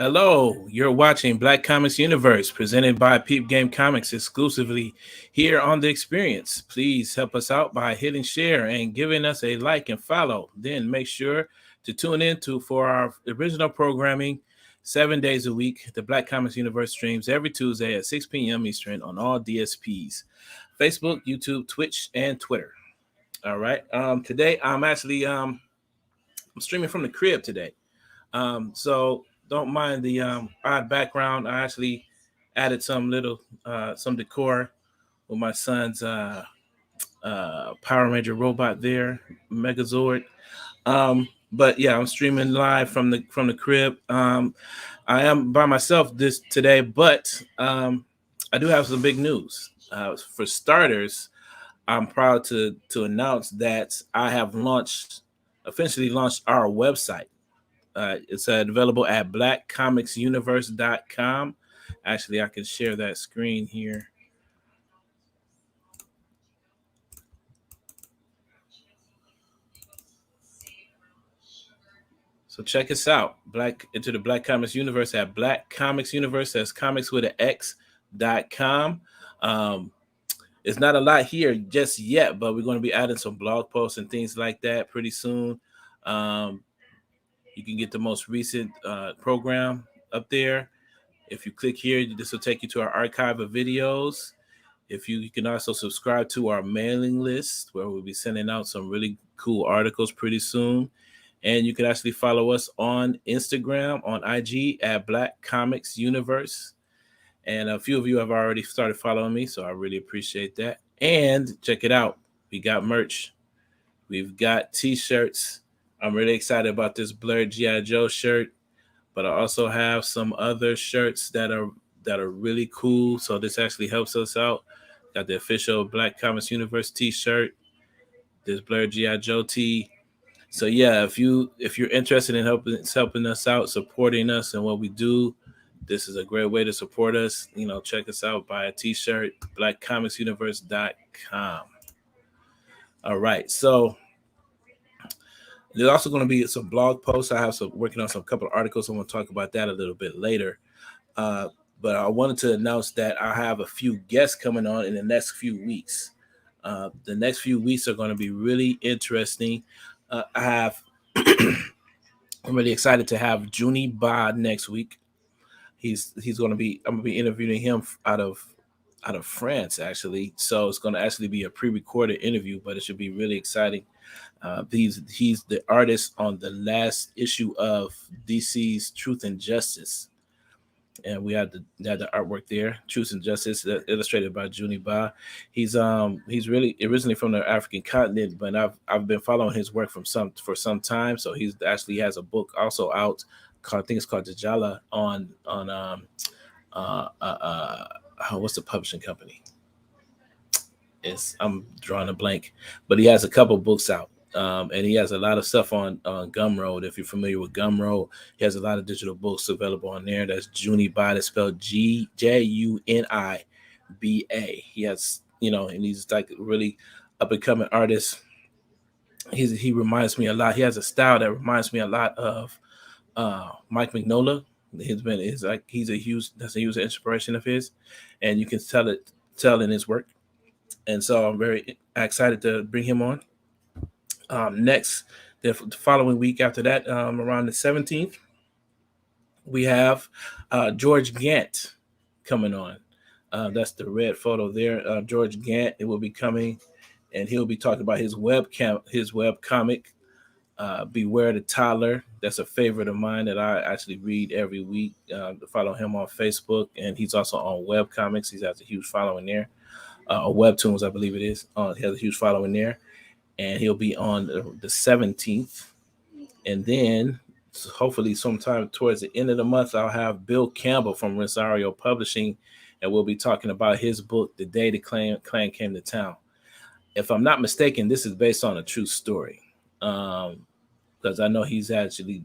Hello, you're watching Black Comics Universe presented by Peep Game Comics exclusively here on The Experience. Please help us out by hitting share and giving us a like and follow. Then make sure to tune in for our original programming 7 days a week. The Black Comics Universe streams every Tuesday at 6 p.m. Eastern on all DSPs, Facebook, YouTube, Twitch, and Twitter. All right. Today I'm actually I'm streaming from the crib today. So don't mind the odd background. I actually added some decor with my son's Power Ranger robot there, Megazord. But yeah, I'm streaming live from the crib. I am by myself today, but I do have some big news. For starters, I'm proud to announce that I have officially launched our website. It's available at blackcomicsuniverse.com. Actually, I can share that screen here. So check us out. Into the Black Comics Universe at Black Comics Universe. That's comics with an X.com. It's not a lot here just yet, but we're going to be adding some blog posts and things like that pretty soon. You can get the most recent program up there. If you click here, this will take you to our archive of videos. You can also subscribe to our mailing list where we'll be sending out some really cool articles pretty soon. And you can actually follow us on Instagram, on IG at Black Comics Universe. And a few of you have already started following me, so I really appreciate that. And check it out. We got merch. We've got T-shirts. I'm really excited about this Blurred G.I. Joe shirt, but I also have some other shirts that are really cool. So this actually helps us out. Got the official Black Comics Universe T-shirt, this Blurred G.I. Joe tee. So yeah, if you're interested in helping us out, supporting us and what we do, this is a great way to support us. Check us out, buy a T-shirt, blackcomicsuniverse.com. All right, so there's also going to be some blog posts. I have working on some couple of articles. I'm going to talk about that a little bit later. But I wanted to announce that I have a few guests coming on in the next few weeks. The next few weeks are going to be really interesting. I'm really excited to have Juni Ba next week. I'm going to be interviewing him out of France, actually. So it's going to actually be a pre-recorded interview, but it should be really exciting. He's the artist on the last issue of DC's Truth and Justice. And we had the artwork there, Truth and Justice, illustrated by Juni Ba. He's really originally from the African continent, but I've been following his work for some time. So he actually has a book also out called, I think it's called Djala on what's the publishing company? I'm drawing a blank, but he has a couple books out. And he has a lot of stuff on Gumroad. If you're familiar with Gumroad, he has a lot of digital books available on there. That's Juni Ba. That's spelled Juniba. He has, and he's like a really up and coming artist. He reminds me a lot. He has a style that reminds me a lot of Mike Mignola. He's a huge inspiration of his, and you can tell in his work. And so I'm very excited to bring him on. Next, the following week after that, around the 17th, We have George Gant coming on. That's the red photo there. George Gant, it will be coming, and he'll be talking about his web comic, Beware the Toddler. That's a favorite of mine that I actually read every week. Follow him on Facebook, and he's also on web comics. He has a huge following there. Webtoons, I believe it is. He has a huge following there, and he'll be on the 17th. And then hopefully sometime towards the end of the month, I'll have Bill Campbell from Rosario Publishing, and we'll be talking about his book, The Day the Klan Came to Town. If I'm not mistaken, this is based on a true story. Because I know he's actually,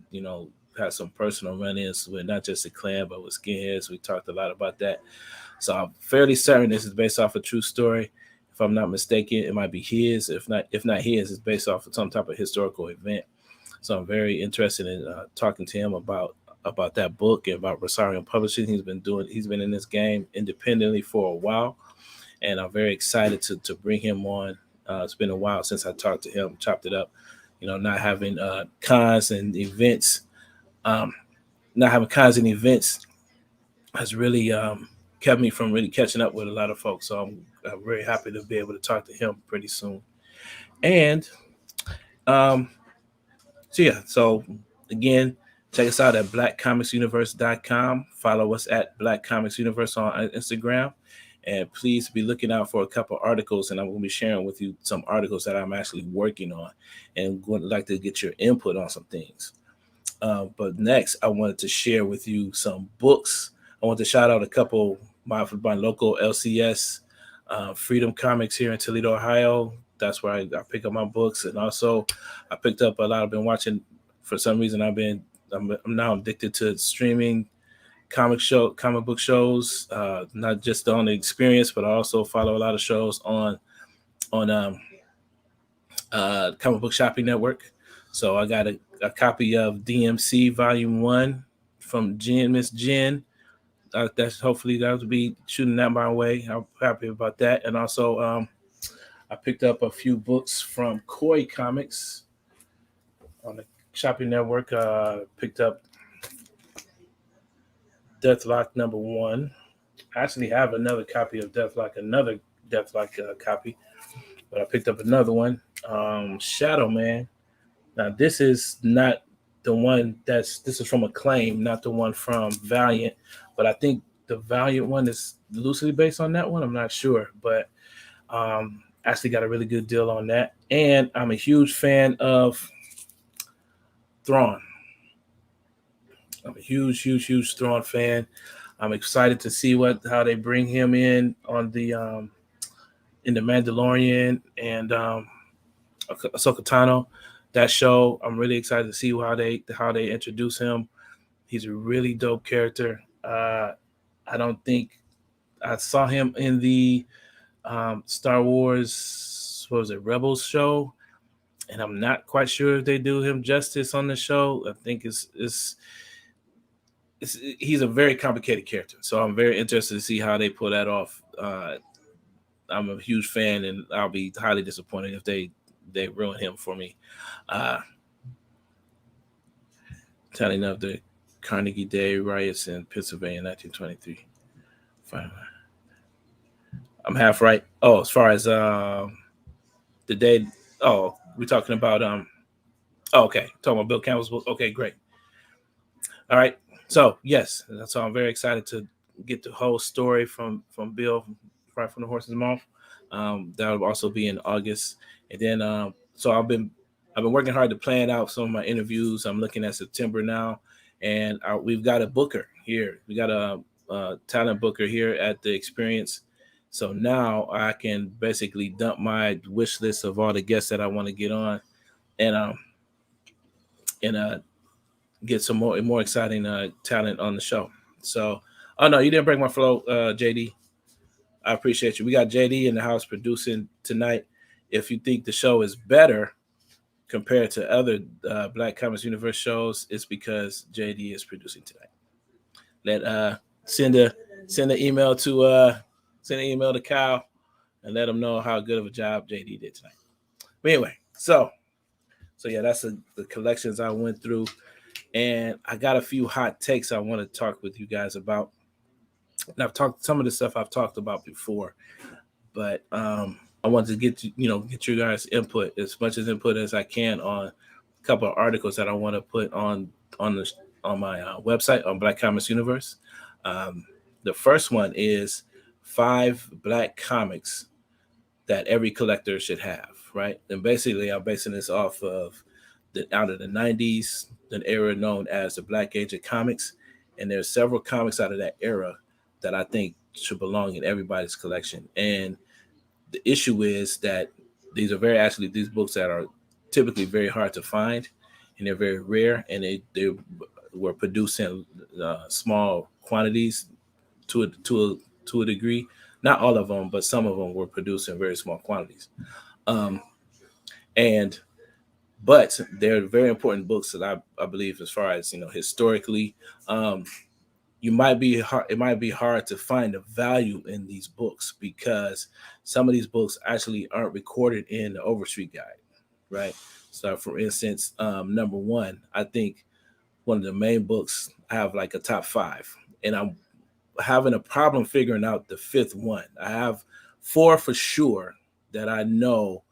had some personal run-ins with not just the Klan, but with skinheads. We talked a lot about that. So I'm fairly certain this is based off a true story. If I'm not mistaken, it might be his. If not his, it's based off of some type of historical event. So I'm very interested in talking to him about that book and about Rosario Publishing. He's been in this game independently for a while, and I'm very excited to bring him on. It's been a while since I talked to him, chopped it up. Not having cons and events, has really kept me from really catching up with a lot of folks. So I'm very happy to be able to talk to him pretty soon. And so again, check us out at blackcomicsuniverse.com. Follow us at Black Comics Universe on Instagram. And please be looking out for a couple articles, and I'm going to be sharing with you some articles that I'm actually working on and would like to get your input on some things. But next, I wanted to share with you some books. I want to shout out a couple my local LCS, Freedom Comics here in Toledo, Ohio. That's where I pick up my books, and also I picked up a lot. I've been watching. For some reason, I'm now addicted to streaming comic book shows. Not just on the experience, but I also follow a lot of shows on Comic Book Shopping Network. So I got a copy of DMC Volume 1 from Miss Jen. That's hopefully that will be shooting that my way. I'm happy about that. And also I picked up a few books from Koi Comics on the Shopping Network. Picked up Deathlock #1. I actually have another copy of another Deathlock copy, but I picked up another one. Shadow Man. Now this is not the one this is from Acclaim, not the one from Valiant, but I think the Valiant one is loosely based on that one. I'm not sure, but actually got a really good deal on that. And I'm a huge fan of Thrawn. I'm a huge Thrawn fan. I'm excited to see how they bring him in on in the Mandalorian and Ahsoka Tano. That show, I'm really excited to see how they introduce him. He's a really dope character. I don't think I saw him in the Star Wars, what was it, Rebels show, and I'm not quite sure if they do him justice on the show. I think he's a very complicated character, so I'm very interested to see how they pull that off. I'm a huge fan, and I'll be highly disappointed if they ruin him for me. Telling of the Carnegie Day riots in Pennsylvania, 1923. Fine. I'm half right. Oh, as far as the day. Oh, we're talking about okay, talking about Bill Campbell's book. Okay, great. All right. So yes, so I'm very excited to get the whole story from Bill, right from the horse's mouth. That will also be in August, and then so I've been working hard to plan out some of my interviews. I'm looking at September now, and we've got a booker here. We got a talent booker here at the experience. So now I can basically dump my wish list of all the guests that I want to get on, and get some more exciting talent on the show. So, oh no, you didn't break my flow, JD. I appreciate you. We got JD in the house producing tonight. If you think the show is better compared to other Black Comics Universe shows, it's because JD is producing tonight. Send an email to Kyle and let him know how good of a job JD did tonight. But anyway, so yeah, that's the collections I went through. And I got a few hot takes I want to talk with you guys about. And I've talked some of the stuff I've talked about before, but I want to get your guys' input, as much as input as I can, on a couple of articles that I want to put on the on my website on Black Comics Universe. Um, the first one is 5 Black comics that every collector should have, right? And basically, I'm basing this off of the out of the '90s, an era known as the Black Age of Comics, and there's several comics out of that era that I think should belong in everybody's collection. And the issue is that these books that are typically very hard to find, and they're very rare, and they were produced in small quantities to a degree. Not all of them, but some of them were produced in very small quantities. Um, and but they're very important books that I believe, as far as historically. Um, it might be hard to find the value in these books, because some of these books actually aren't recorded in the Overstreet Guide, right? So, for instance, number one, I think one of the main books, I have like a top five, and I'm having a problem figuring out the fifth one. I have four for sure that I know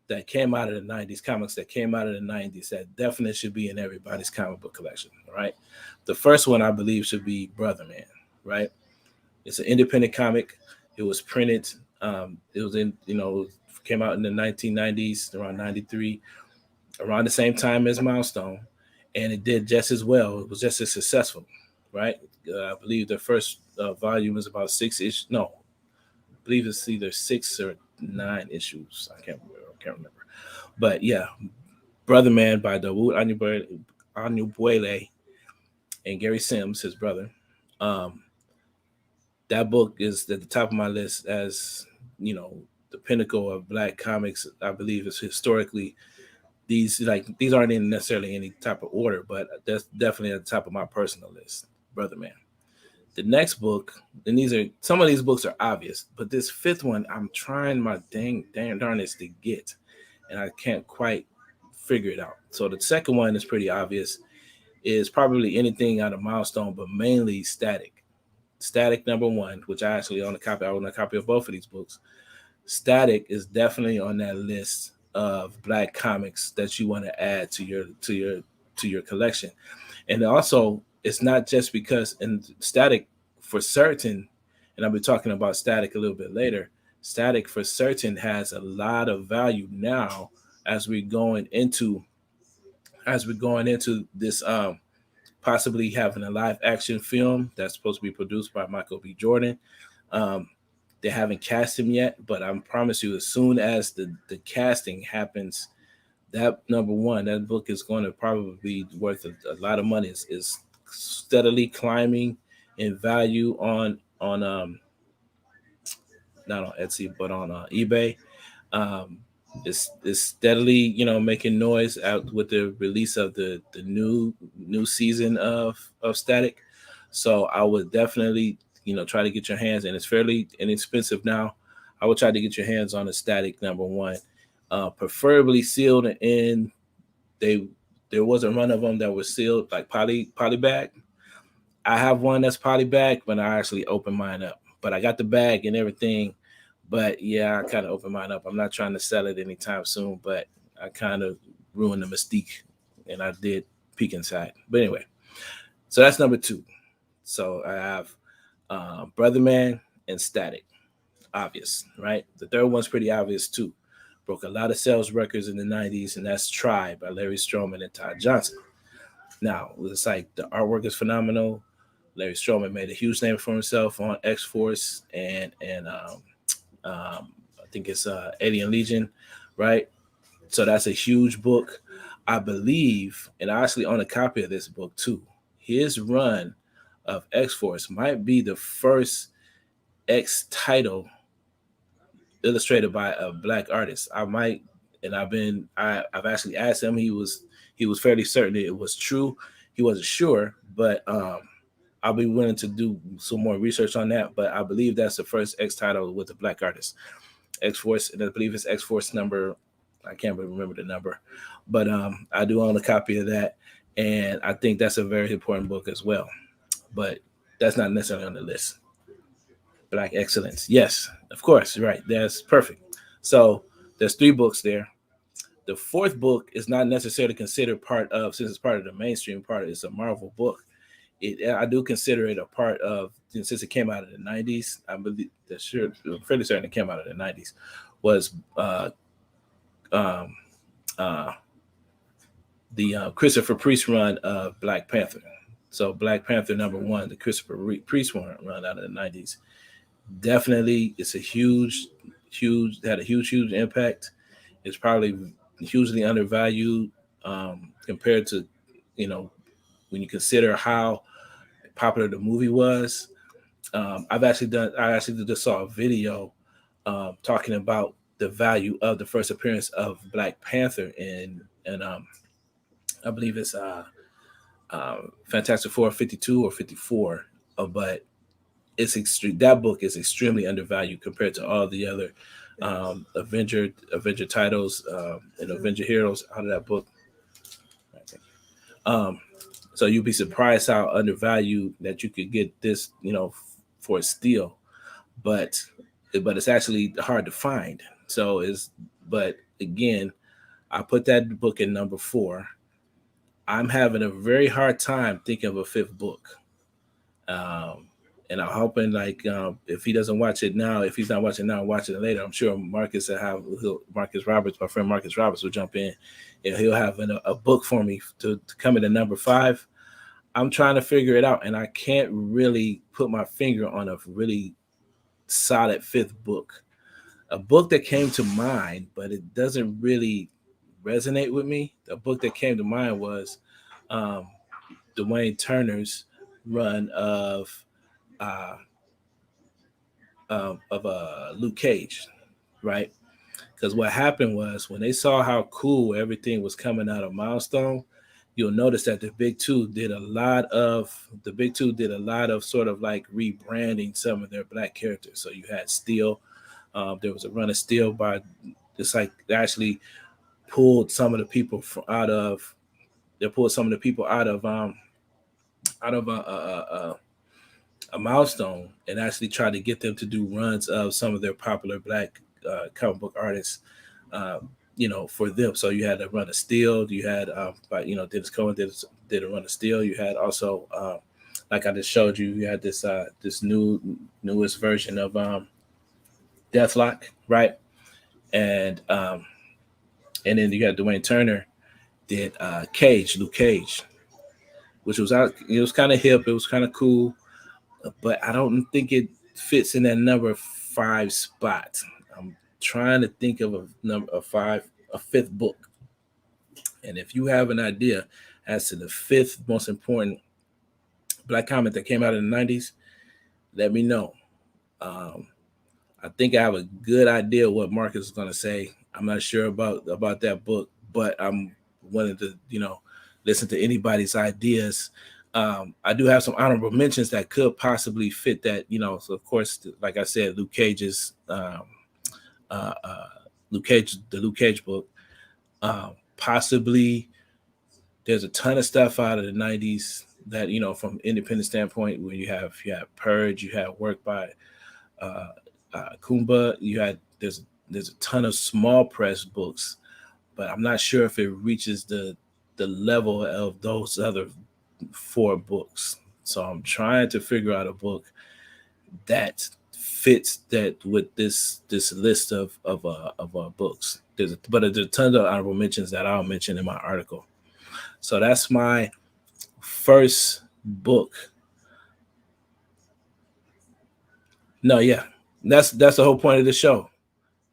that came out of the '90s, comics that came out of the '90s, that definitely should be in everybody's comic book collection, right? The first one I believe should be Brother Man, right? It's an independent comic. It was printed. It was came out in the 1990s, around '93, around the same time as Milestone, and it did just as well. It was just as successful, right? I believe the first volume is about 6 ish. No, I believe it's either 6 or 9 issues. I can't remember. But yeah, Brother Man by Dawood Anyubuele and Gary Sims, his brother. Um, that book is at the top of my list as the pinnacle of Black comics. I believe is historically, these aren't in necessarily any type of order, but that's definitely at the top of my personal list. Brother Man. The next book, and some of these books are obvious, but this fifth one I'm trying my damn darnest to get, and I can't quite figure it out. So the second one is pretty obvious. Is probably anything out of Milestone, but mainly Static. Static number one, which I actually own a copy. I own a copy of both of these books. Static is definitely on that list of Black comics that you want to add to your collection. And also, it's not just because in Static, for certain, and I'll be talking about Static a little bit later. Static, for certain, has a lot of value now, as we're going into this, possibly having a live action film that's supposed to be produced by Michael B. Jordan. Um, they haven't cast him yet, but I promise you, as soon as the casting happens, that number one, that book is going to probably be worth a lot of money. Is steadily climbing in value on not on Etsy, but on eBay. Um, is steadily making noise out with the release of the new season of Static. So I would definitely try to get your hands, and it's fairly inexpensive now. I would try to get your hands on a Static number one, preferably sealed in. They There was a run of them that was sealed, like poly bag. I have one that's poly bag, but I actually opened mine up. But I got the bag and everything. But yeah, I kind of opened mine up. I'm not trying to sell it anytime soon, but I kind of ruined the mystique, and I did peek inside. But anyway, so that's number two. So I have Brother Man and Static. Obvious, right? The third one's pretty obvious too. Broke a lot of sales records in the '90s, and that's Tribe by Larry Stroman and Todd Johnson. Now, it's like the artwork is phenomenal. Larry Stroman made a huge name for himself on X Force I think it's Alien Legion, right? So that's a huge book. I believe, and I actually own a copy of this book too. His run of X Force might be the first X title illustrated by a Black artist. I might, and I've actually asked him. He was fairly certain that it was true. He wasn't sure, but I'll be willing to do some more research on that. But I believe that's the first X title with a Black artist. X Force, and I believe it's X Force number. I can't remember the number, but I do own a copy of that. And I think that's a very important book as well. But that's not necessarily on the list. Black Excellence. Yes, of course. Right. That's perfect. So there's 3 books there. The 4th book is not necessarily considered part of, since it's part of the mainstream part, it's a Marvel book. I do consider it a part of, since it came out in the 90s. I believe that sure, fairly certain it came out in the 90s. Was um, uh, the Christopher Priest run of Black Panther. So Black Panther #1, the Christopher Priest run out of the 90s. Definitely, it's a huge had a huge impact. It's probably hugely undervalued compared to, you know, when you consider how popular the movie was. I actually just saw a video talking about the value of the first appearance of Black Panther in I believe it's Fantastic Four 52 or 54, but it's extreme. That book is extremely undervalued compared to all the other Avenger titles and Avenger heroes out of that book. Um, so you'd be surprised how undervalued that you could get this, for a steal, but it's actually hard to find. So but again, I put that book in #4. I'm having a very hard time thinking of a 5th book. Um, and I'm hoping, like, if he doesn't watch it now, if he's not watching now, watching it later, I'm sure Marcus Roberts, my friend Marcus Roberts, will jump in, and he'll have a book for me to come in at #5. I'm trying to figure it out, and I can't really put my finger on a really solid 5th book. A book that came to mind, but it doesn't really resonate with me. A book that came to mind was um, Dwayne Turner's run uh, Luke Cage, right? Because what happened was, when they saw how cool everything was coming out of Milestone, you'll notice that the Big Two did a lot of sort of like rebranding some of their Black characters. So you had Steel. There was a run of Steel by, it's like they actually pulled some of the people out of they pulled some of the people out of a Milestone, and actually tried to get them to do runs of some of their popular Black comic book artists, uh, for them. So you had a run of Steel. You had, Dennis Cohen did a run of Steel. You had also, like I just showed you, you had this newest version of Deathlock, right? And and then you got Dwayne Turner did Luke Cage, which was out. It was kind of hip. It was kind of cool, but I don't think it fits in that #5 spot. I'm trying to think of a 5th book, and if you have an idea as to the 5th most important Black comic that came out in the 90s, let me know. Um, I think I have a good idea what Marcus is going to say. I'm not sure about that book, but I'm willing to listen to anybody's ideas. I do have some honorable mentions that could possibly fit that. So of course, like I said, uh, uh, the Luke Cage book. Possibly, there's a ton of stuff out of the '90s that, from independent standpoint, when you have Purge, you have work by uh, Kumba. There's a ton of small press books, but I'm not sure if it reaches the level of those other 4 books. So I'm trying to figure out a book that fits that with this list of books. But there's a ton of honorable mentions that I'll mention in my article. So that's my first book. No, yeah, that's the whole point of the show,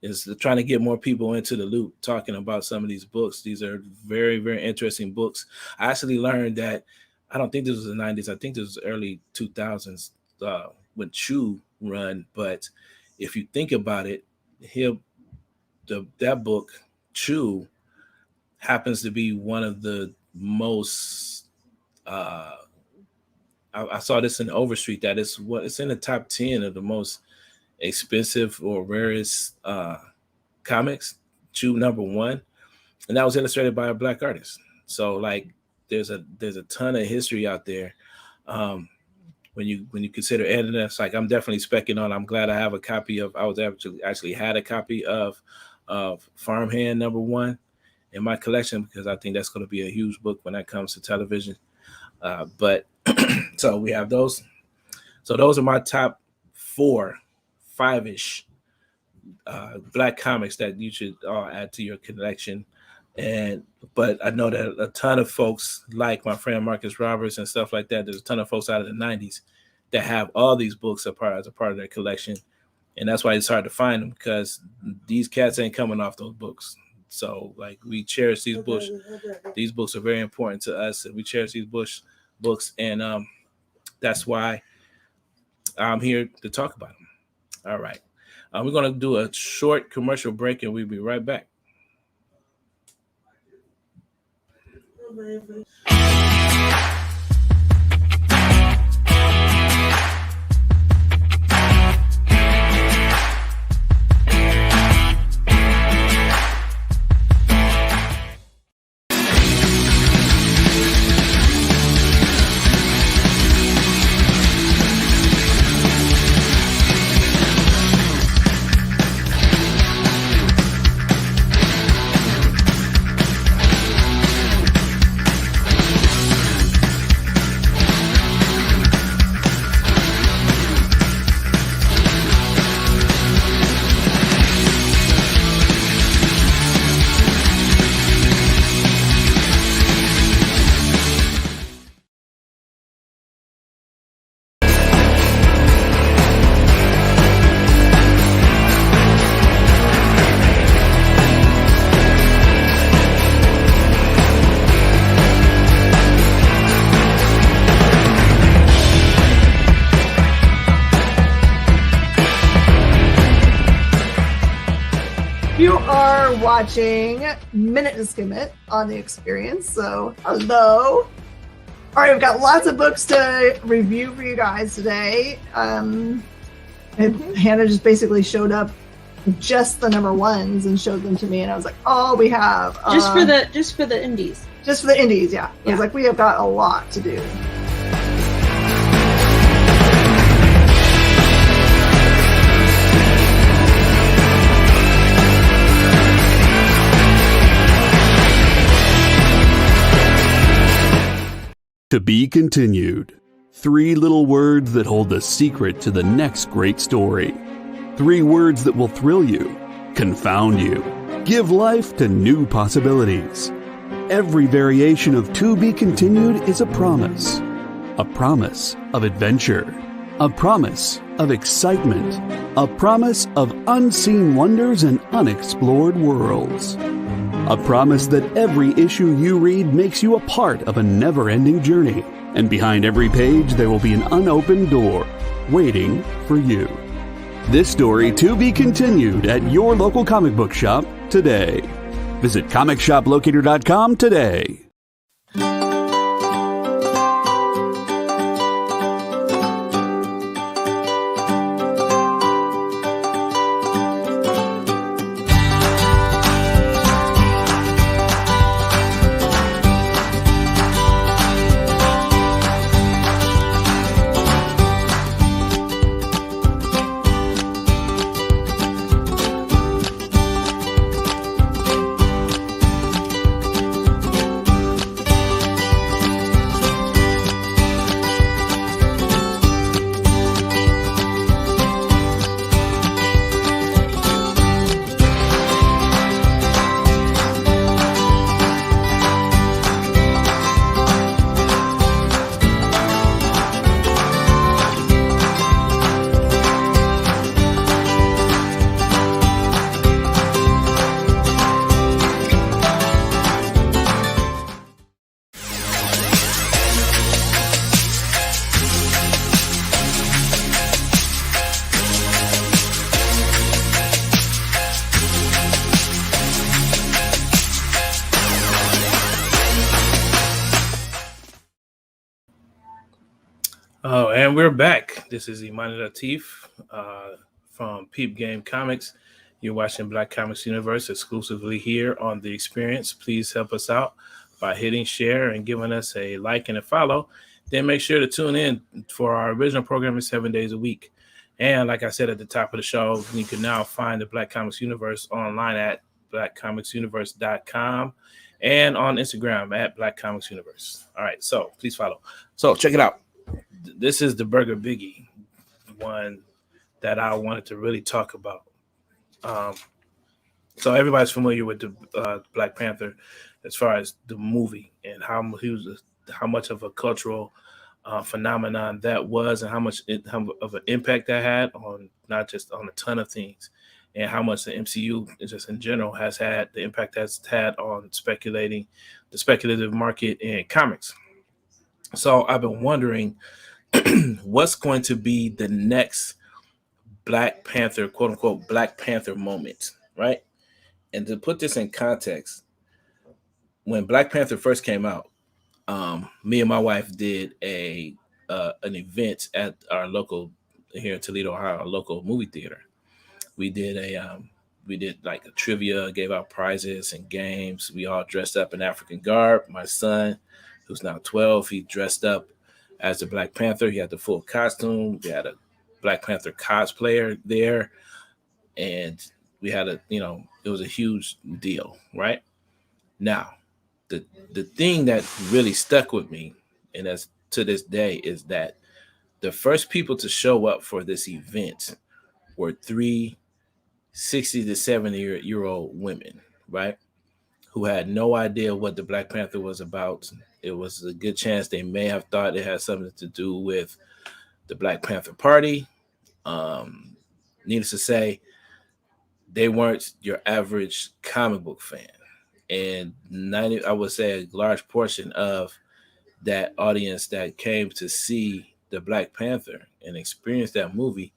is trying to get more people into the loop, talking about some of these books. These are very, very interesting books. I actually learned that, I don't think this was the '90s. I think this was early 2000s when Chew run. But if you think about it, that book Chew happens to be one of the most. I saw this in Overstreet that it's in the top 10 of the most expensive or rarest comics. Chew #1, and that was illustrated by a Black artist. So, like, there's a ton of history out there. When you consider editing, it's like I'm definitely specking on. I'm glad I have a copy of. I was actually had a copy of Farmhand #1 in my collection, because I think that's going to be a huge book when that comes to television. But so we have those. So those are my top 4, 5-ish Black comics that you should add to your collection. But I know that a ton of folks, like my friend Marcus Roberts and stuff like that, there's a ton of folks out of the 90s that have all these books as a part of their collection. And that's why it's hard to find them, because these cats ain't coming off those books. So like, we cherish these books. These books are very important to us, and we cherish these books. And that's why I'm here to talk about them. All right. We're going to do a short commercial break, and we'll be right back. Watching Minute to Skim It on the Experience. So hello. All right, we've got lots of books to review for you guys today. And Hannah just basically showed up with just the #1s and showed them to me, and I was like, oh, we have just for the indies. Just for the indies, yeah. I was like, we have got a lot to do. To be continued. 3 little words that hold the secret to the next great story. 3 words that will thrill you, confound you, give life to new possibilities. Every variation of To Be Continued is a promise of adventure, a promise of excitement, a promise of unseen wonders and unexplored worlds. A promise that every issue you read makes you a part of a never-ending journey. And behind every page, there will be an unopened door waiting for you. This story to be continued at your local comic book shop today. Visit comicshoplocator.com today. Oh, and we're back. This is Imani from Peep Game Comics. You're watching Black Comics Universe exclusively here on The Experience. Please help us out by hitting share and giving us a like and a follow. Then make sure to tune in for our original programming 7 days a week. And like I said at the top of the show, you can now find the Black Comics Universe online at blackcomicsuniverse.com and on Instagram at Black Comics Universe. All right, so please follow. So check it out. This is the Burger Biggie, one that I wanted to really talk about. So everybody's familiar with the Black Panther as far as the movie and how much of a cultural phenomenon that was, and how of an impact that had on not just on a ton of things, and how much the MCU just in general has had the impact that's had on the speculative market in comics. So I've been wondering what's going to be the next Black Panther, quote unquote, Black Panther moment, right? And to put this in context, when Black Panther first came out, me and my wife did an event at our local here in Toledo, Ohio, our local movie theater. We did like a trivia, gave out prizes and games. We all dressed up in African garb. My son, who's now 12, he dressed up as the Black Panther. He had the full costume. We had a Black Panther cosplayer there, and we had it was a huge deal, right? Now, the thing that really stuck with me, and as to this day, is that the first people to show up for this event were three 60 to 70-year-old women, right? Who had no idea what the Black Panther was about. It was a good chance they may have thought it had something to do with the Black Panther Party. Needless to say, they weren't your average comic book fan. And I would say a large portion of that audience that came to see the Black Panther and experience that movie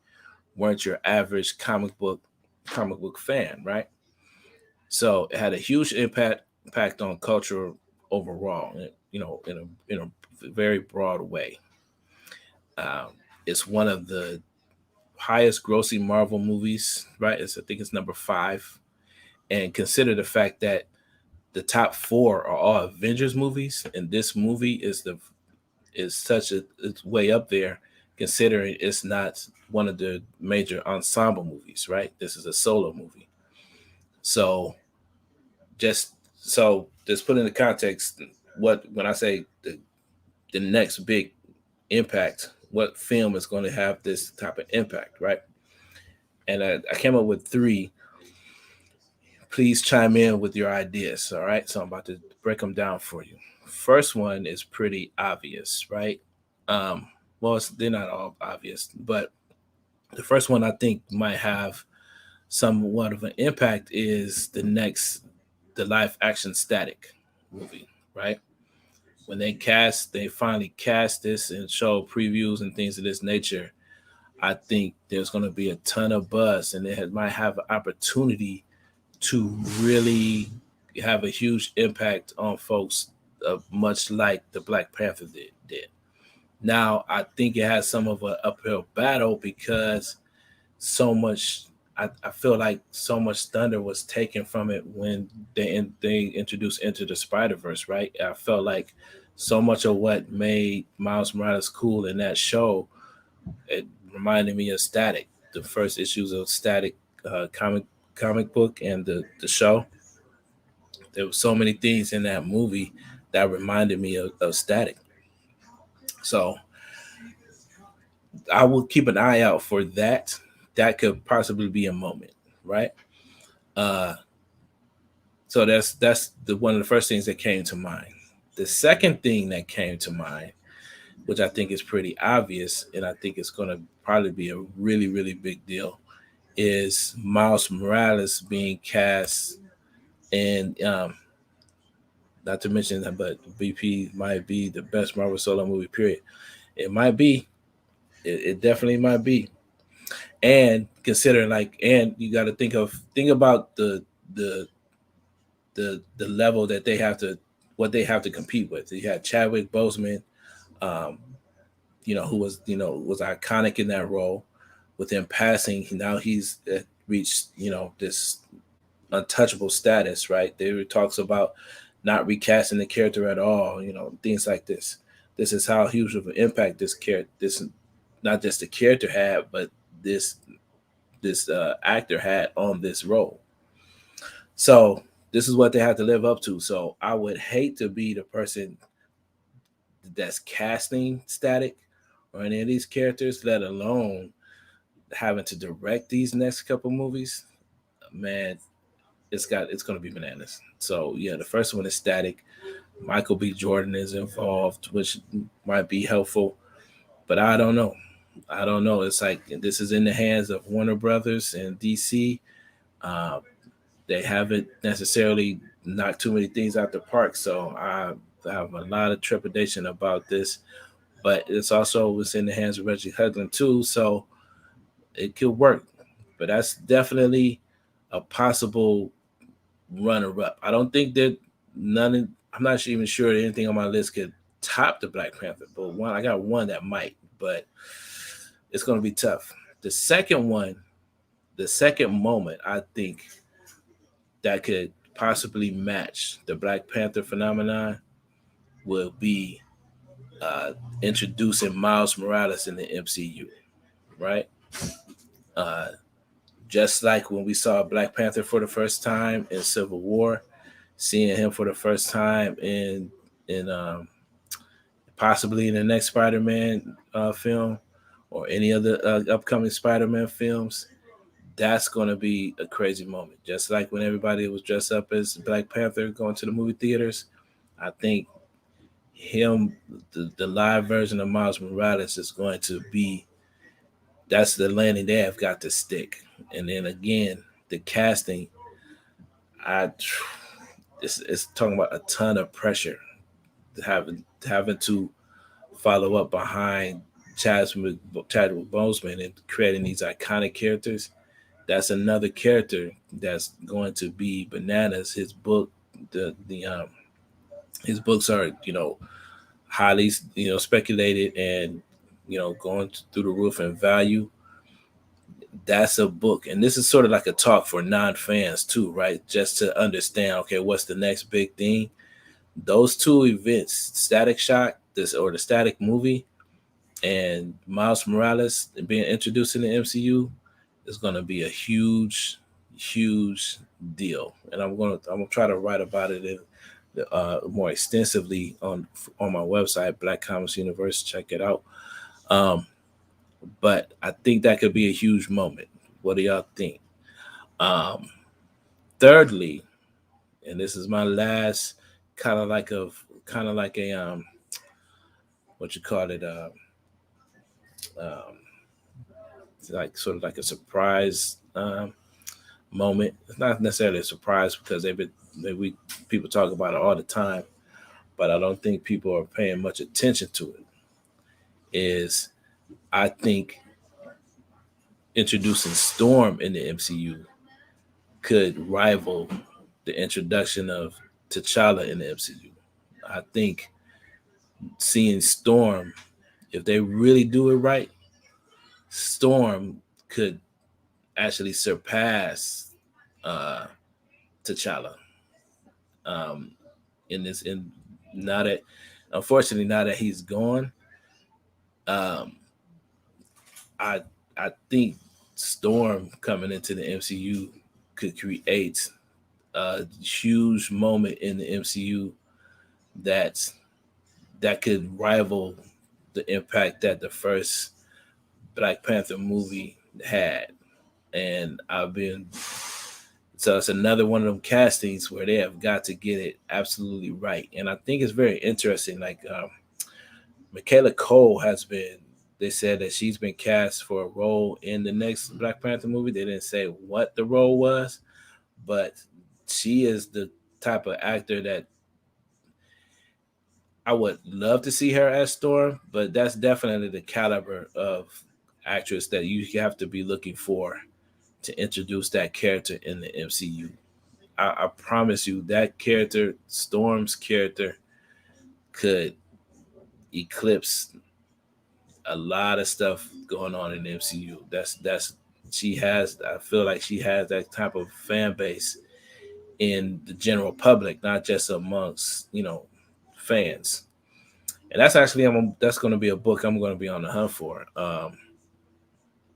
weren't your average comic book fan, right? So it had a huge impact on culture overall, in a very broad way. It's one of the highest grossing Marvel movies, right? I think it's number 5. And consider the fact that the top 4 are all Avengers movies, and this movie is it's way up there, considering it's not one of the major ensemble movies, right? This is a solo movie. So just put into context when I say the next big impact, what film is going to have this type of impact, right? And I came up with 3. Please chime in with your ideas, all right? So I'm about to break them down for you. First one is pretty obvious, right? They're not all obvious, but the first one I think might have somewhat of an impact is the live action Static movie, right? When they finally cast this and show previews and things of this nature, I think there's going to be a ton of buzz, and it might have an opportunity to really have a huge impact on folks, much like the Black Panther did. Now, I think it has some of an uphill battle because I feel like so much thunder was taken from it when they introduced Into the Spider-Verse, right? I felt like so much of what made Miles Morales cool in that show, it reminded me of Static, the first issues of Static comic book and the show. There were so many things in that movie that reminded me of Static. So I will keep an eye out for that. That could possibly be a moment, right? So that's one of the first things that came to mind. The second thing that came to mind, which I think is pretty obvious, and I think it's going to probably be a really, really big deal, is Miles Morales being cast, and not to mention that, but BP might be the best Marvel solo movie, period. It might be. It definitely might be. And considering and you got to think about the level that they have to, what they have to compete with. You had Chadwick Boseman, who was iconic in that role. With him passing, now he's reached this untouchable status, right? There were talks about not recasting the character at all, things like this. This is how huge of an impact this not just the character had, but this actor had on this role. So this is what they have to live up to. So I would hate to be the person that's casting Static or any of these characters, let alone having to direct these next couple movies. Man, it's going to be bananas. So yeah, the first one is Static. Michael B. Jordan is involved, which might be helpful, but I don't know. I don't know. It's like this is in the hands of Warner Brothers and DC. Uh, they haven't necessarily knocked too many things out the park, so I have a lot of trepidation about this. But it's in the hands of Reggie Hudlin too, so it could work. But that's definitely a possible runner-up. I don't think that I'm not even sure that anything on my list could top the Black Panther, but I got one that might, but it's going to be tough. The second moment I think that could possibly match the Black Panther phenomenon will be introducing Miles Morales in the MCU, right? Uh, just like when we saw Black Panther for the first time in Civil War, seeing him for the first time in possibly in the next Spider-Man film or any other upcoming Spider-Man films, that's going to be a crazy moment. Just like when everybody was dressed up as Black Panther going to the movie theaters, I think the live version of Miles Morales is going to be, that's the landing they have got to stick. And then again, the casting, it's talking about a ton of pressure having to follow up behind Chadwick Boseman and creating these iconic characters. That's another character that's going to be bananas. His his books are highly speculated and going through the roof in value. That's a book, and this is sort of like a talk for non-fans too, right? Just to understand, okay, what's the next big thing? Those two events, Static Shock, the Static movie, and Miles Morales being introduced in the MCU is going to be a huge, huge deal. And I'm gonna try to write about it more extensively on my website, Black Comics Universe. Check it out. But I think that could be a huge moment. What do y'all think? Um, Thirdly, and this is my last kind of like a what you call it um, like sort of like a surprise moment. It's not necessarily a surprise because people talk about it all the time, but I don't think people are paying much attention to it. Is I think introducing Storm in the MCU could rival the introduction of T'Challa in the MCU. I think seeing Storm, if they really do it right, Storm could actually surpass uh, T'Challa. Um, in now that unfortunately now that he's gone, um, I I think Storm coming into the MCU could create a huge moment in the MCU that could rival the impact that the first Black Panther movie had. And so it's another one of them castings where they have got to get it absolutely right. And I think it's very interesting. Like Michaela Cole they said that she's been cast for a role in the next Black Panther movie. They didn't say what the role was, but she is the type of actor that I would love to see her as Storm, but that's definitely the caliber of actress that you have to be looking for to introduce that character in the MCU. I promise you that character, Storm's character, could eclipse a lot of stuff going on in the MCU. I feel like she has that type of fan base in the general public, not just amongst fans. And that's actually that's going to be a book I'm going to be on the hunt for.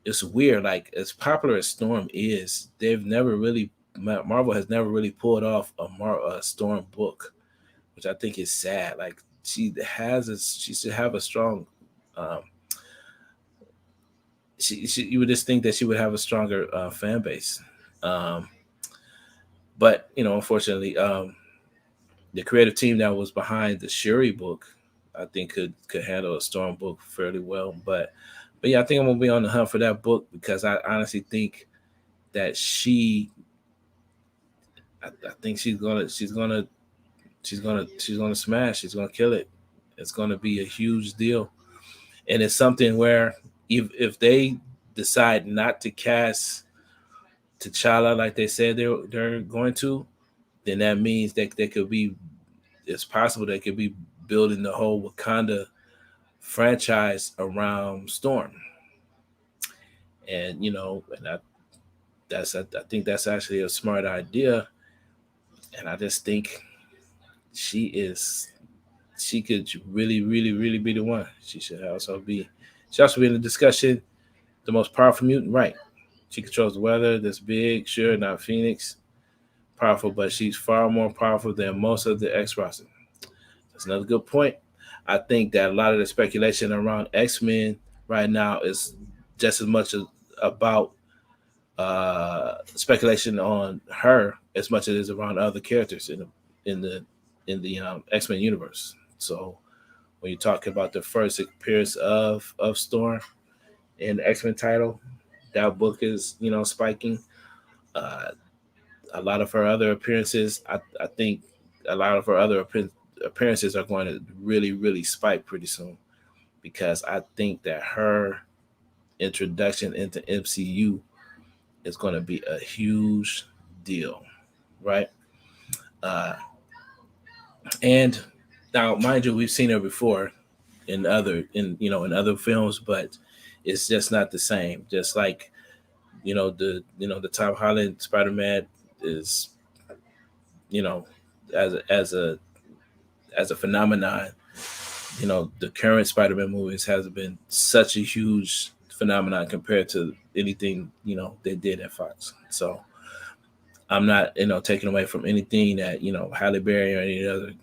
It's weird, like as popular as Storm is, they've never really Marvel has never really pulled off a Storm book, which I think is sad. Like she should have a strong. Um, you would just think that she would have a stronger fan base, um, but unfortunately, the creative team that was behind the Shuri book, I think could handle a Storm book fairly well. But yeah, I think I'm gonna be on the hunt for that book because I honestly think that I think she's gonna smash. She's gonna kill it. It's gonna be a huge deal, and it's something where if they decide not to cast T'Challa like they said they're going to, then that means that they could be. It's possible they could be building the whole Wakanda franchise around Storm, and I think that's actually a smart idea, and I just think she is she could really, really, really be the one. She also be in the discussion, the most powerful mutant, right? She controls the weather. That's big, sure, not Phoenix, powerful, but she's far more powerful than most of the X roster. That's another good point. I think that a lot of the speculation around X-Men right now is just as much about speculation on her as much as it is around other characters in the X-Men universe. So when you talk about the first appearance of Storm in the X-Men title, that book is spiking. Uh, a lot of her other appearances, I think a lot of her other appearances are going to really, really spike pretty soon because I think that her introduction into MCU is going to be a huge deal, right? Uh, and now, mind you, we've seen her before in other films, but it's just not the same. Just like the Tom Holland Spider Man is you know as a phenomenon. The current Spider-Man movies has been such a huge phenomenon compared to anything they did at Fox. So I'm not taking away from anything that Halle Berry or any other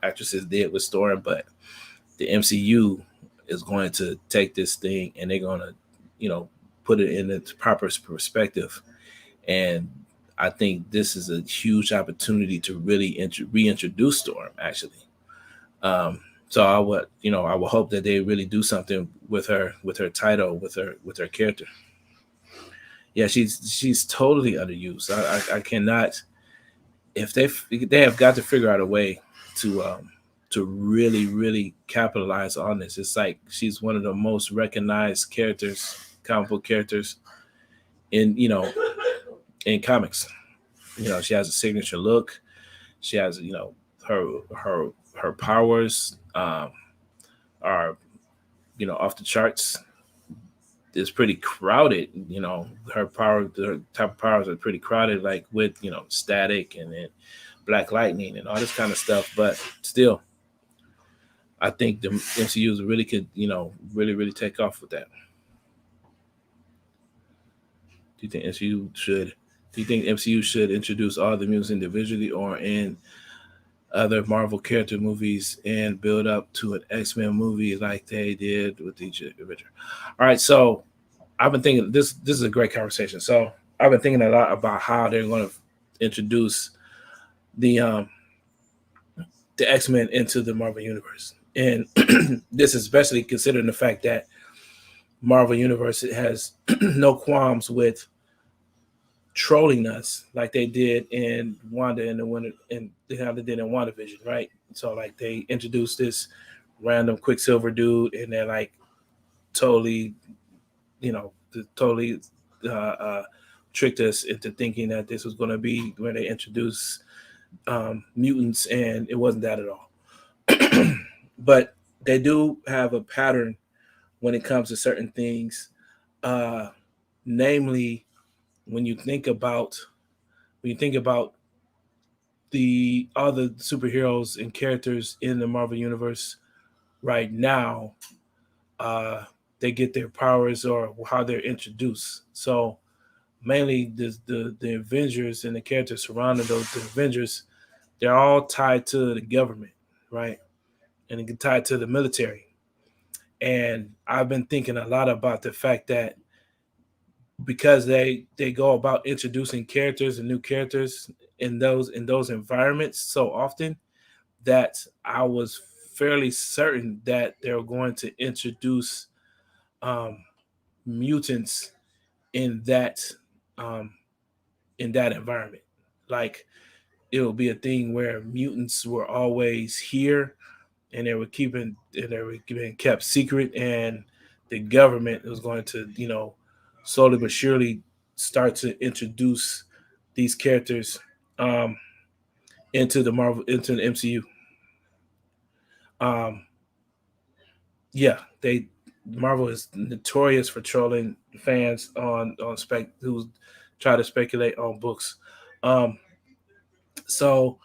actresses did with Storm, but the MCU is going to take this thing and they're going to put it in its proper perspective. And I think this is a huge opportunity to really reintroduce Storm actually. So I would hope that they really do something with her title, with her character. Yeah, she's totally underused. I cannot. If they have got to figure out a way to really, really capitalize on this. It's like she's one of the most recognized characters, comic book characters in in comics. She has a signature look. She has her powers are off the charts. It's pretty crowded. Her type of powers are pretty crowded, like with static and then black lightning and all this kind of stuff. But still, I think the MCU really could really, really take off with that. Do you think MCU should? Do you think MCU should introduce all the mutants individually or in other Marvel character movies and build up to an X-Men movie like they did with each original? All right, so I've been thinking this is a great conversation. So I've been thinking a lot about how they're going to introduce the X-Men into the Marvel universe, and this is especially considering the fact that Marvel universe has no qualms with trolling us like they did in Wanda and the Winter and how they did in WandaVision, right? So like they introduced this random Quicksilver dude and they're like totally, totally tricked us into thinking that this was going to be where they introduce mutants, and it wasn't that at all. But they do have a pattern when it comes to certain things, namely when you think about the all the superheroes and characters in the Marvel universe right now, uh, they get their powers or how they're introduced. So mainly the Avengers and the characters surrounding those the Avengers, they're all tied to the government, right? And they get tied to the military. And I've been thinking a lot about the fact that because they go about introducing characters and new characters in those environments so often, that I was fairly certain that they're going to introduce um, mutants in that um, in that environment. Like it will be a thing where mutants were always here, and they were being kept secret, and the government was going to slowly but surely start to introduce these characters um, into the MCU. Um, yeah, they Marvel is notorious for trolling fans on spec who try to speculate on books. Um, so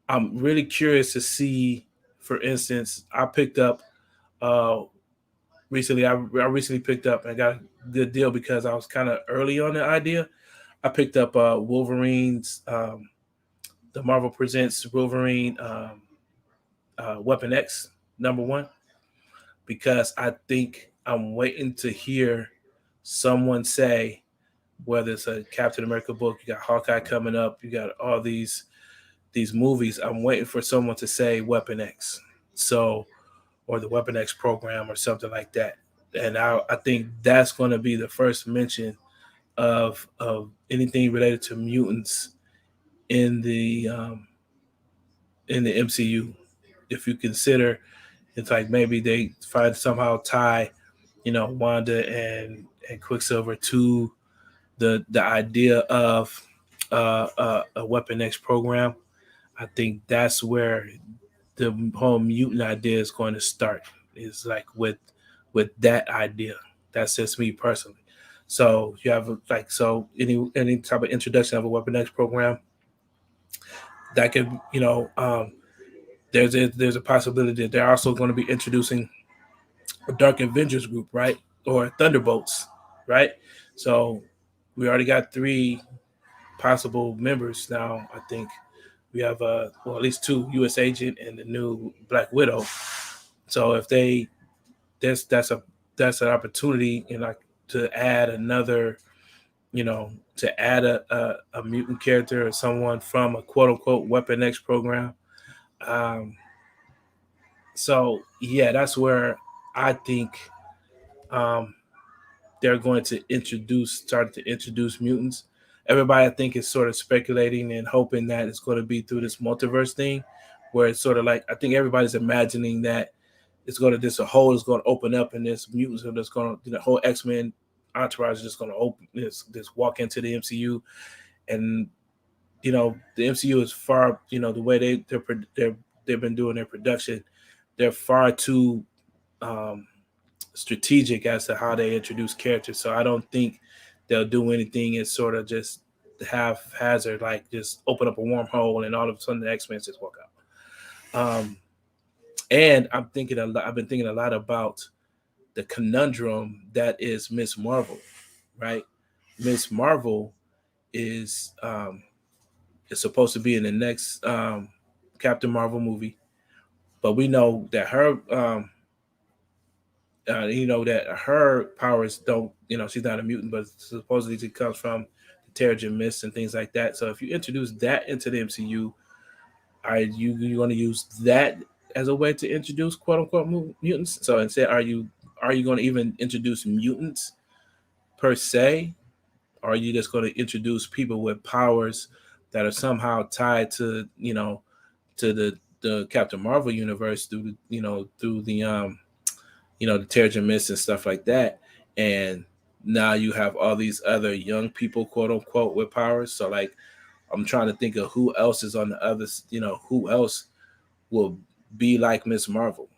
I'm really curious to see. For instance, I picked up uh, recently. I recently picked up and got a good deal because I was kind of early on the idea. I picked up Wolverine's the Marvel Presents Wolverine Weapon X #1 because I think I'm waiting to hear someone say, whether it's a Captain America book, you got Hawkeye coming up, you got all these movies. I'm waiting for someone to say Weapon X, so or the Weapon X program or something like that. And I think that's going to be the first mention of anything related to mutants in the MCU. If you consider it's like maybe they find somehow tie, Wanda and Quicksilver to the idea of a Weapon X program. I think that's where the whole mutant idea is going to start. Is like with that idea. That's just me personally. So you have like any type of introduction of a Weapon X program that could there's a possibility that they're also going to be introducing a Dark Avengers group, right? Or Thunderbolts, right? So we already got three possible members now. I think we have well at least two U.S. agent and the new Black Widow. So if they that's an opportunity, to add another, to add a mutant character or someone from a quote unquote Weapon X program. Um, so yeah, that's where I think um, they're going to start to introduce mutants. Everybody, I think, is sort of speculating and hoping that it's going to be through this multiverse thing, where it's sort of like I think everybody's imagining that it's going to this a hole is going to open up and this mutants are just going to the whole X-Men entourage is just going to open this walk into the MCU, and the MCU is far the way they've been doing their production, they're far too um, strategic as to how they introduce characters. So I don't think they'll do anything and sort of just haphazard, like just open up a wormhole and all of a sudden the X-Men just walk out. And I've been thinking a lot about the conundrum that is Miss Marvel, right? Miss Marvel is supposed to be in the next Captain Marvel movie, but we know that her powers don't, she's not a mutant, but supposedly she comes from the Terrigen Mist and things like that. So if you introduce that into the MCU, are you going to use that as a way to introduce quote unquote mutants? So instead, are you going to even introduce mutants per se, or are you just going to introduce people with powers that are somehow tied to to the Captain Marvel universe through the Terrigen Mist and stuff like that, and now you have all these other young people, quote unquote, with powers. So like, I'm trying to think of who else is on the other, who else will be like Miss Marvel,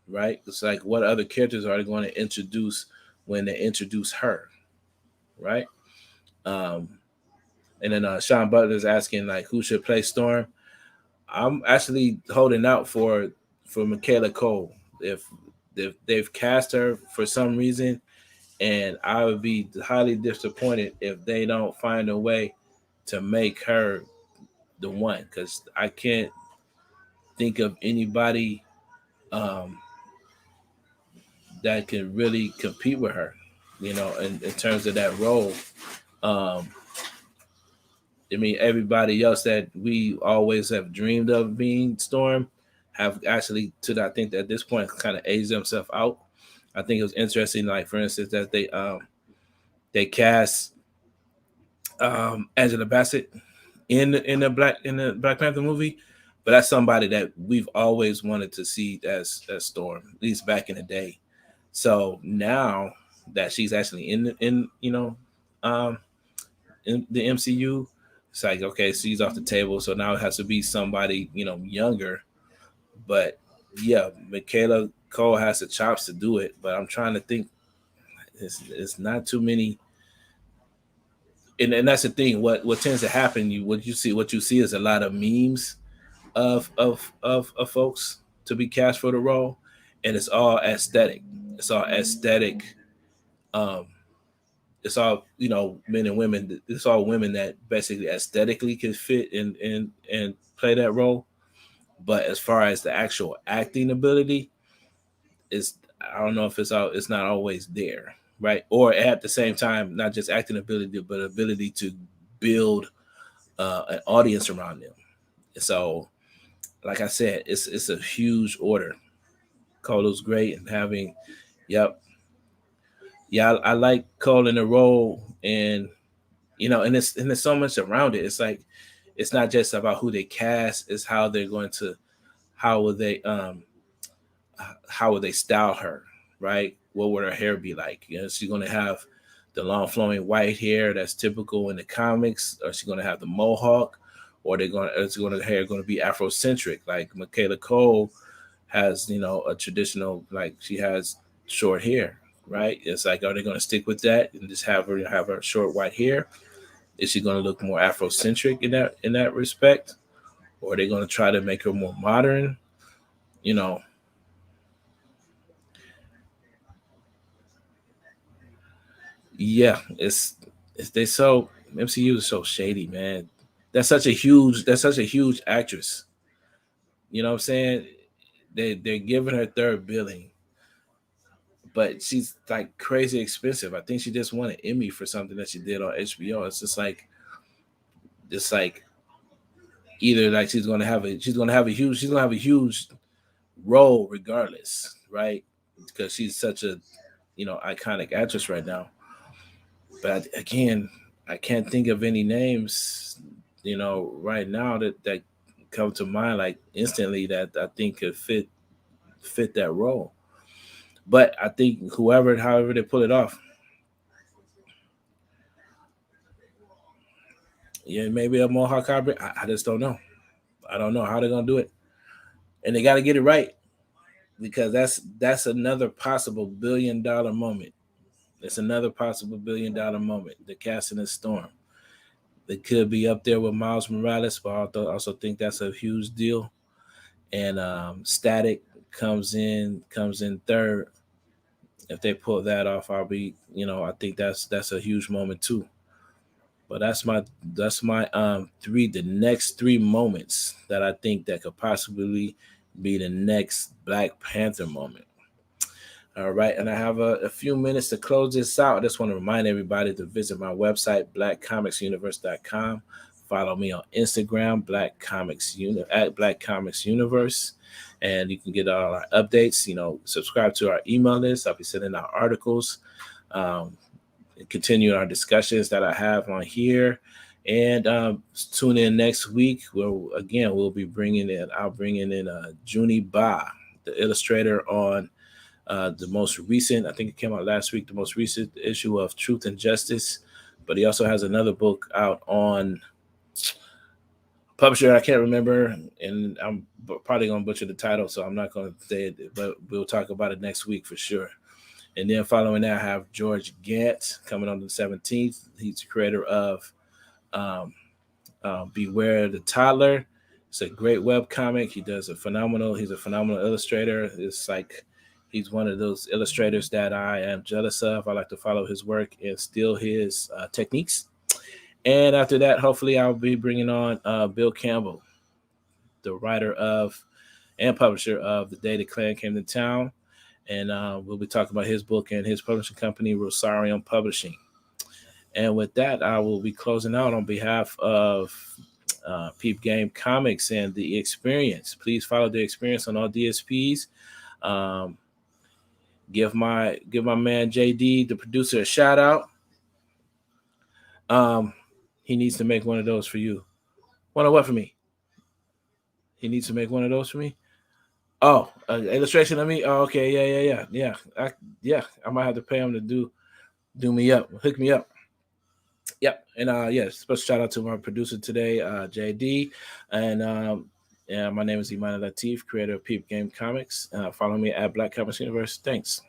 right? It's like, what other characters are they going to introduce when they introduce her, right? Um, and then Sean Butler is asking like, who should play Storm? I'm actually holding out for Michaela Cole. If they've cast her for some reason, and I would be highly disappointed if they don't find a way to make her the one, because I can't think of anybody um, that can really compete with her, in terms of that role. Um, I mean, everybody else that we always have dreamed of being Storm have actually, I think at this point, kind of aged themselves out. I think it was interesting, like for instance, that they cast Angela Bassett in the Black Panther movie, but that's somebody that we've always wanted to see as Storm, at least back in the day. So now that she's actually um, in the MCU, it's like, okay, she's off the table. So now it has to be somebody younger. But yeah, Michaela Cole has the chops to do it. But I'm trying to think. It's not too many. And that's the thing. What tends to happen? What you see is a lot of memes of folks to be cast for the role, and it's all aesthetic. It's all aesthetic. Um, it's all men and women. It's all women that basically aesthetically can fit and play that role. But as far as the actual acting ability, it's I don't know if it's not always there, right? Or at the same time, not just acting ability, but ability to build an audience around them. So, like I said, it's a huge order. Colo's great and having, yep, yeah, I like Cole in the role, and and there's so much around it. It's like it's not just about who they cast; it's how they're going to, how will they how would they style her, right? What would her hair be like? She's going to have the long flowing white hair that's typical in the comics, or she's going to have the mohawk, or is going to hair going to be Afrocentric, like Michaela Cole has, a traditional, like she has short hair, right? It's like, are they going to stick with that and just have her short white hair? Is she going to look more Afrocentric in that respect, or are they going to try to make her more modern? You know, yeah, it's they so MCU is so shady, man. That's such a huge actress. You know what I'm saying? They're giving her third billing, but she's like crazy expensive. I think she just won an Emmy for something that she did on HBO. It's just like either like she's gonna have a huge role regardless, right? Because she's such a iconic actress right now. But again, I can't think of any names, right now that come to mind like instantly that I think could fit that role. But I think however they pull it off, yeah, maybe a Mohawk hybrid. I just don't know. I don't know how they're gonna do it, and they got to get it right because that's another possible $1 billion moment. It's another possible $1 billion moment. The casting of Storm. They could be up there with Miles Morales, but I also think that's a huge deal. And Static comes in third. If they pull that off, I'll be I think that's a huge moment too. But that's my the next three moments that I think that could possibly be the next Black Panther moment. All right, and I have a few minutes to close this out. I just want to remind everybody to visit my website, blackcomicsuniverse.com. Follow me on Instagram, at Black Comics Universe, and you can get all our updates. Subscribe to our email list. I'll be sending out articles, continue our discussions that I have on here, and tune in next week. We'll be bringing in. I'll bring in Junie Ba, the illustrator on the most recent, I think it came out last week, the most recent issue of Truth and Justice. But he also has another book out on publisher I can't remember, and I'm probably going to butcher the title, so I'm not going to say it, but we'll talk about it next week for sure. And then following that, I have George Gant coming on the 17th. He's the creator of Beware the Toddler. It's a great web comic. He's a phenomenal illustrator. It's like he's one of those illustrators that I am jealous of. I like to follow his work and steal his techniques. And after that, hopefully I'll be bringing on Bill Campbell, the writer of and publisher of The Day the Klan Came to Town. And we'll be talking about his book and his publishing company, Rosarium Publishing. And with that, I will be closing out on behalf of Peep Game Comics and The Experience. Please follow The Experience on all DSPs. Give my man JD, the producer, a shout out. He needs to make one of those for you. One of what for me? He needs to make one of those for me. Oh, illustration of me. Oh, okay, yeah. I might have to pay him to do me up, hook me up. Yep, and special shout out to my producer today, JD, and my name is Imani Latif, creator of Peep Game Comics. Follow me at Black Comics Universe. Thanks.